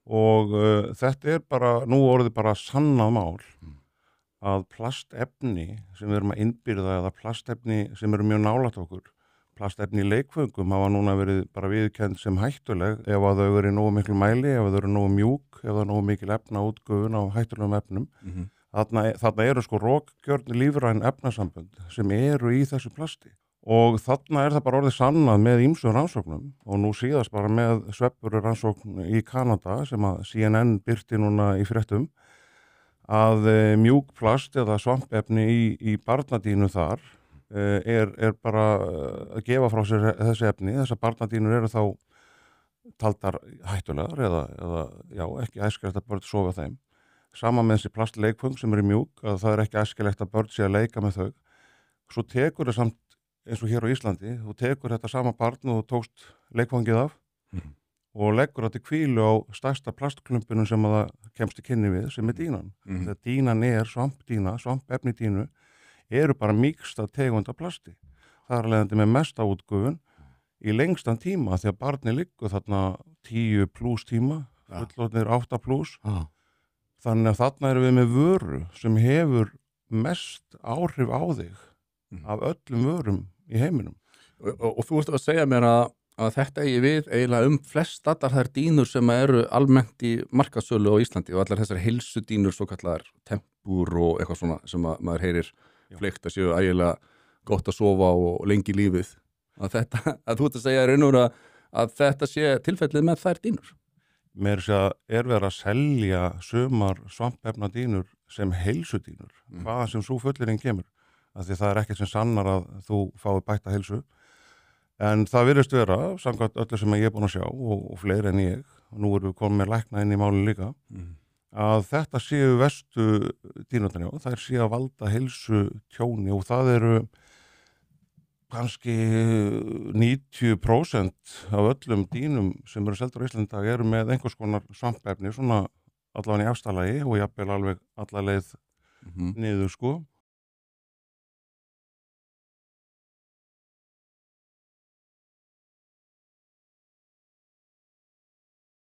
og þetta bara, nú orðið bara sannað mál að plastefni sem við erum að innbyrða eða plastefni sem eru mjög nálægt okkur, plastefni í leikföngum hafa núna verið bara viðurkennd sem hættuleg ef að þau eru í nógu miklu mæli, ef þau eru nógu mjúk, ef það er nógu mikil efnaútgufun á hættulegum efnum. Þarna eru sko rokgjörn lífræn efnasambönd sem eru í þessu plasti og þarna það bara orðið sannað með ýmsum rannsóknum og nú síðast bara með svefnbururannsókn í Kanada sem að CNN birti núna í fréttum að mjúk plast eða svampefni í barnadínu þar er bara að gefa frá sér þessi efni. Þessar barnadínur eru þá taldar hættulegar eða já, ekki æskilegt að börn sofa þeim. Sama með þessi plastleikföng sem eru mjúk, að það er ekki æskilegt að börn sé að leika með þau. Svo tekur það samt eins og hér á Íslandi, þú tekur þetta sama barn og þú tókst leikfangið af og leggur það til hvílu á stærsta plastklumpinu sem að það kemst í kynni við, sem er dínan. Þegar dínan er svampdína, svampefnidínu, eru bara mýksta tegund af plasti. Það er leiðandi með mesta útgufun í lengstan tíma því að barni liggur þarna 10 plus tíma, fullorðnir 8 plus. Þannig að þarna erum við með vöru sem hefur mest áhrif á þig af öllum vörum í heiminum. Og þú ert að segja mér að þetta eigi við eiginlega flest allar þær dínur sem eru almennt í markaðssölu á Íslandi og allar þessar heilsudínur, svo kallar tempur og eitthvað svona sem maður heyrir fleikt að séu ægilega gott að sofa og lengi lífið. Að þú ert að segja að þetta sé tilfellið með þær dínur. Mér sé að verið að selja sumar svampefna dínur sem heilsudínur, hvaðan sem svo fullyrðing kemur. Af því það er ekkert sem sannar að þú fái bætta heilsu. En það virðist vera, samkvæmt öllu sem ég er búin að sjá og fleiri en ég, og nú erum við komið með lækna inn í málinu líka, að þetta séu verstu dínurnar, það er séu að valda heilsu tjóni og það eru kannski 90% af öllum dínum sem eru seldur á Íslandi eru með einhvers konar svampefni, svona allavega í efstalagi og jafnvel alveg alla leið niður sko.